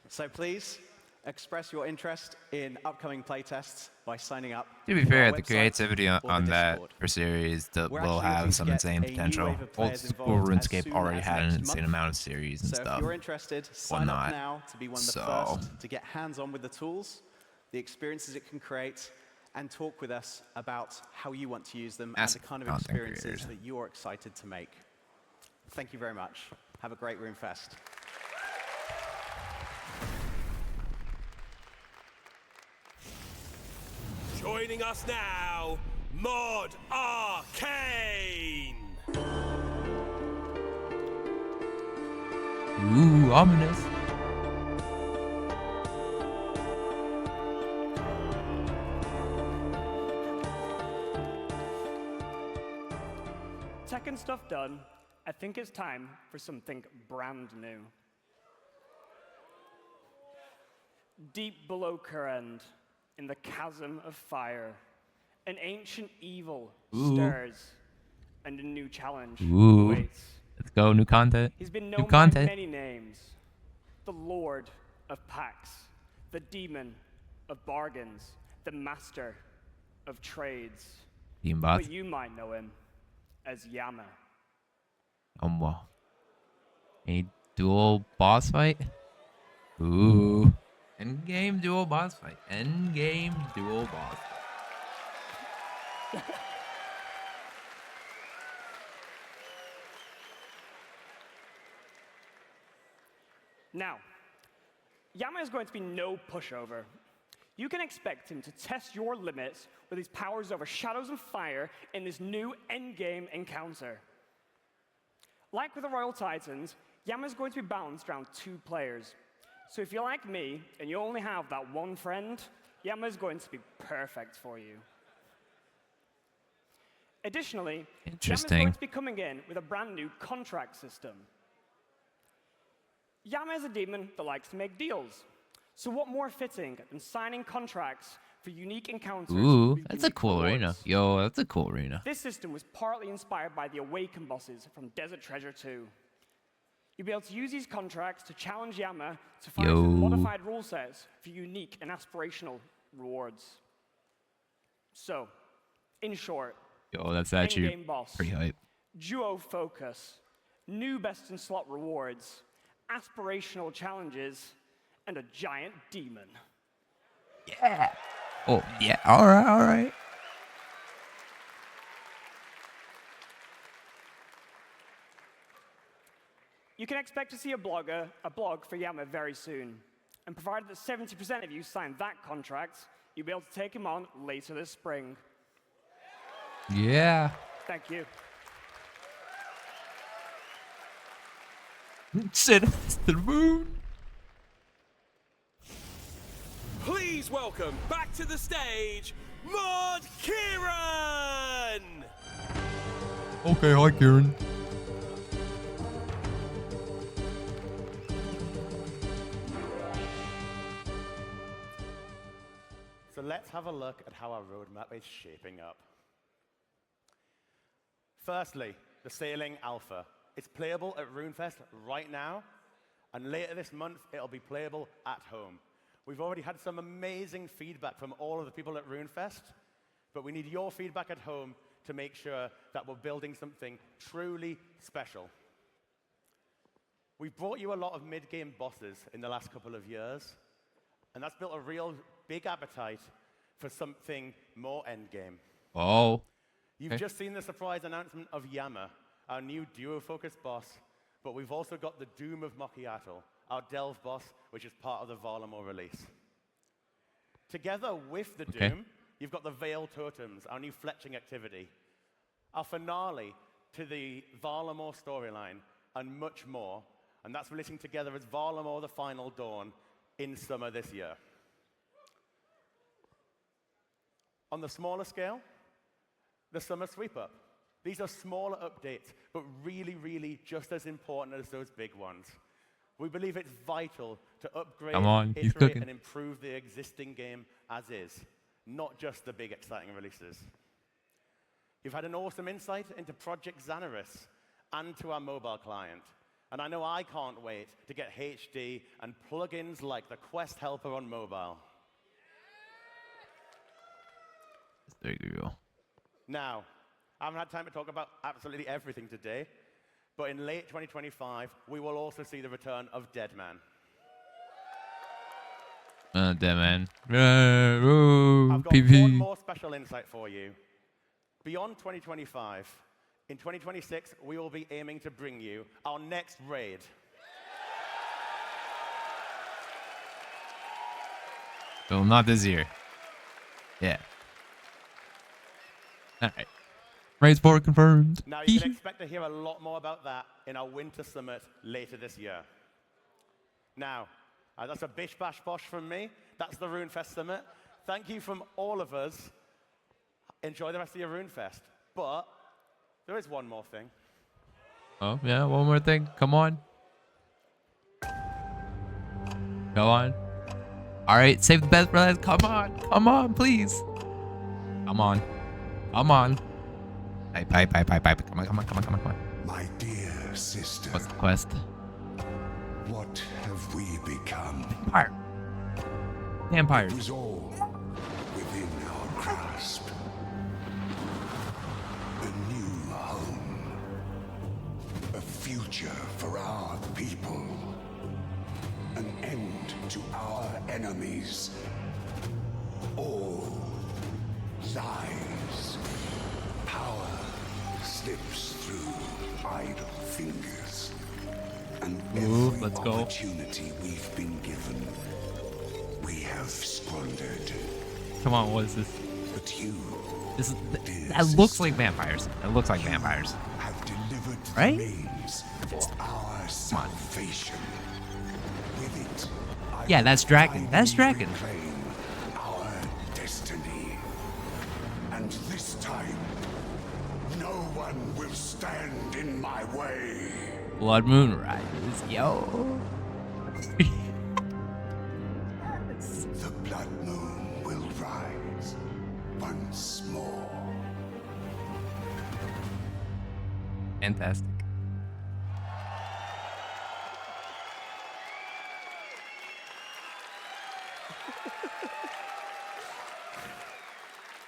So please, express your interest in upcoming playtests by signing up. To be fair, the creativity on that per series will have some insane potential. Old School RuneScape already had an insane amount of series and stuff. If you're interested, sign up now to be one of the first to get hands-on with the tools, the experiences it can create, and talk with us about how you want to use them and the kind of experiences that you're excited to make. Thank you very much. Have a great Runefest. Joining us now, Mod Arcane! Ooh, ominous. Tech and stuff done, I think it's time for something brand new. Deep below Kurend, in the chasm of fire, an ancient evil stirs, and a new challenge awaits. Let's go, new content. He's been known by many names. The Lord of Packs, the Demon of Bargains, the Master of Trades. But you might know him as Yama. A dual boss fight? Ooh. Endgame dual boss fight. Endgame dual boss fight. Now, Yama is going to be no pushover. You can expect him to test your limits with his powers over shadows and fire in this new endgame encounter. Like with the Royal Titans, Yama is going to be balanced around 2 players. So if you're like me, and you only have that one friend, Yama is going to be perfect for you. Additionally, Yama is going to be coming in with a brand new contract system. Yama is a demon that likes to make deals. So what more fitting than signing contracts for unique encounters? Ooh, that's a cool arena. Yo, that's a cool arena. This system was partly inspired by the Awakened bosses from Desert Treasure 2. You'll be able to use these contracts to challenge Yama to find some modified rule sets for unique and aspirational rewards. So, in short, that's actually endgame boss, pretty hype. Duo focus, new best in slot rewards, aspirational challenges, and a giant demon. Yeah. Oh, yeah. All right, all right. You can expect to see a blog for Yama very soon. And provided that 70% of you sign that contract, you'll be able to take him on later this spring. Yeah. Thank you. Send us to the moon. Please welcome back to the stage, Mod Kieran! Okay, hi, Kieran. So let's have a look at how our roadmap is shaping up. Firstly, the Sailing Alpha. It's playable at Runefest right now, and later this month, it'll be playable at home. We've already had some amazing feedback from all of the people at Runefest, but we need your feedback at home to make sure that we're building something truly special. We've brought you a lot of mid-game bosses in the last couple of years, and that's built a real big appetite for something more endgame. Oh. You've just seen the surprise announcement of Yama, our new duo-focused boss, but we've also got the Doom of Mokiatl, our Delve boss, which is part of the Varlamore release. Together with the Okay. Doom, you've got the Veil Totems, our new fletching activity, our finale to the Varlamore storyline, and much more. And that's releasing together as Varlamore the Final Dawn in summer this year. On the smaller scale, the Summer Sweep Up. These are smaller updates, but really, really just as important as those big ones. We believe it's vital to upgrade, Come on, he's iterate, cooking. and improve the existing game as is, not just the big, exciting releases. You've had an awesome insight into Project Xanaris and to our mobile client. And I know I can't wait to get HD and plugins like the Quest Helper on mobile. There you go. Now, I haven't had time to talk about absolutely everything today, but in late 2025, we will also see the return of Deadman. Deadman. I've got one more special insight for you. Beyond 2025, in 2026, we will be aiming to bring you our next raid. Well, not this year. Yeah. All right. Raid 4 confirmed. Now, you can expect to hear a lot more about that in our Winter Summit later this year. Now, that's a bish bash bosh from me. That's the Runefest Summit. Thank you from all of us. Enjoy the rest of your Runefest. But there is one more thing. Oh, yeah, one more thing. Come on. Go on. All right, save the best for last. Come on. Come on, please. Come on. Come on. Pipe. Come on. My dear sister. What's the quest? What have we become? Vampires. It was all within our grasp. A new home. A future for our people. An end to our enemies. All lies. Power slips through idle fingers. And every let's go. opportunity we've been given, we have squandered. Come on, what is this? But you, That looks like vampires. It looks like vampires. have delivered Right? the means for our salvation. With it, I Yeah, that's dragon. That's dragon. reclaim our destiny. And this time, no one will stand in my way. Blood Moon rises. Yo. The blood moon will rise once more. Fantastic.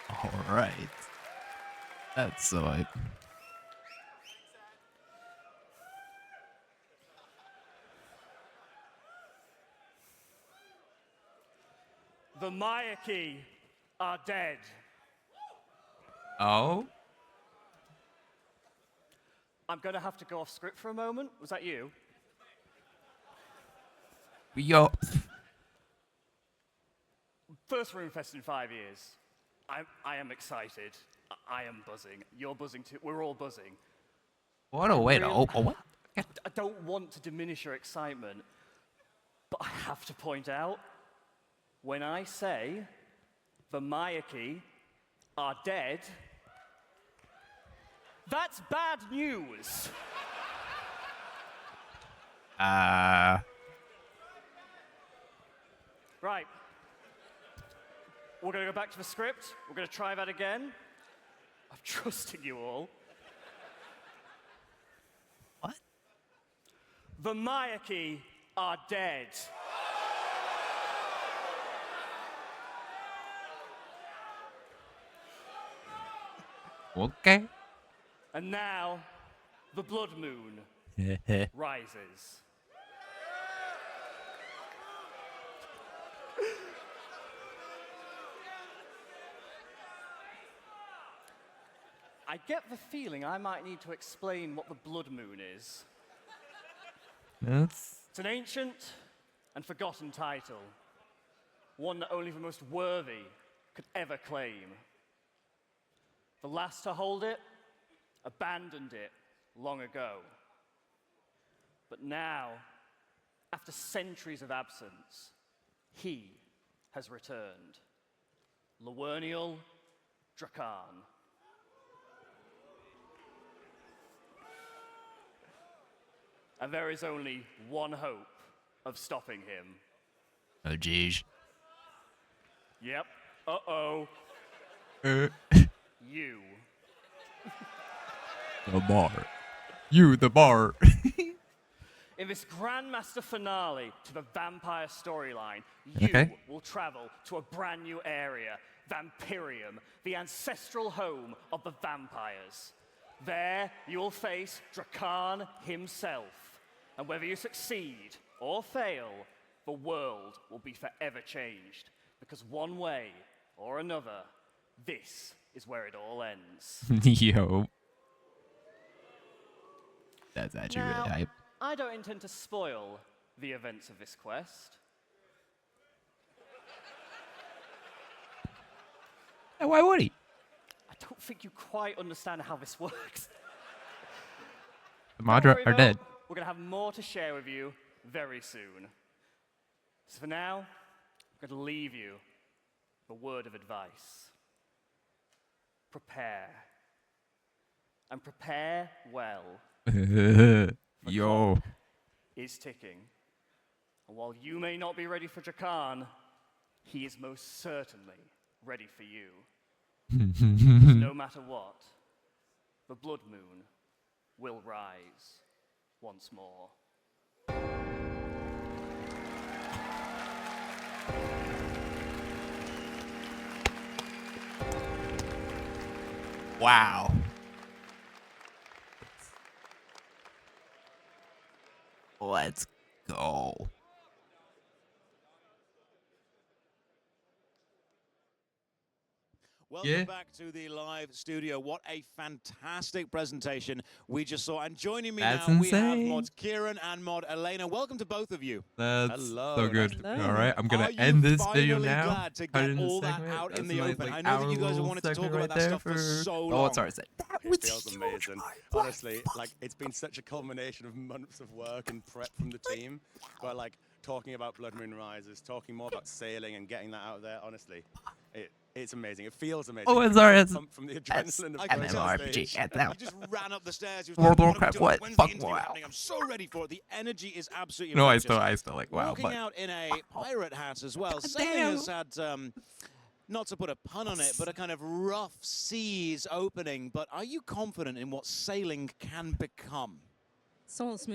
All right. That's so hype. The Mayaki are dead. Oh? I'm going to have to go off script for a moment. Was that you? Yo. First Runefest in 5 years. I am excited. I am buzzing. You're buzzing too. We're all buzzing. What a way to open. What? I don't want to diminish your excitement, but I have to point out, when I say the Mayaki are dead, that's bad news. Right. We're going to go back to the script. We're going to try that again. I'm trusting you all. What? The Mayaki are dead. Okay. And now, the blood moon rises. I get the feeling I might need to explain what the blood moon is. That's It's an ancient and forgotten title. one that only the most worthy could ever claim. The last to hold it abandoned it long ago. But now, after centuries of absence, he has returned. Lawernial Drakan. And there is only one hope of stopping him. Oh, jeez. Yep. Uh-oh. You. The bar. You, the bar. In this Grandmaster finale to the vampire storyline, you will travel to a brand new area, Vampirium, the ancestral home of the vampires. There, you'll face Drakan himself. And whether you succeed or fail, the world will be forever changed. Because one way or another, this is where it all ends. Yo. That's actually Now, really hype. I don't intend to spoil the events of this quest. Why would he? I don't think you quite understand how this works. The Madra are dead. We're going to have more to share with you very soon. So for now, I'm going to leave you with a word of advice. Prepare. And prepare well. Yo. Is ticking. And while you may not be ready for Drakan, he is most certainly ready for you. No matter what, the blood moon will rise once more. Wow. Let's go. Welcome back to the live studio. What a fantastic presentation we just saw. And joining me That's now, we have insane. Mod Kieran and Mod Elena. Welcome to both of you. That's Hello. so good. Hello. All right, I'm going Are to you end this video finally now. glad to Cut it get in the all that segment. out That's in the a nice, open? like, I know that you guys have hour-long wanted to talk segment about right that there stuff for so long. Oh, it's alright. It feels amazing. Honestly, like it's been such a culmination of months of work and prep from the team. But like talking about Blood Moon Rises, talking more about sailing and getting that out there, honestly, it's amazing. It feels amazing. Oh, it's alright. Pumped from the adrenaline of MMORPG. going You just ran up the stairs. You World of like, Warcraft, what? what? When's Fuck, the interview wow. happening? I'm so ready for it. The energy is absolutely No, I infectious. still like, wow. Walking But out in a pirate hat as well. Sailing has had, not to put a pun on it, but a kind of rough seas opening. But are you confident in what sailing can become? So smooth.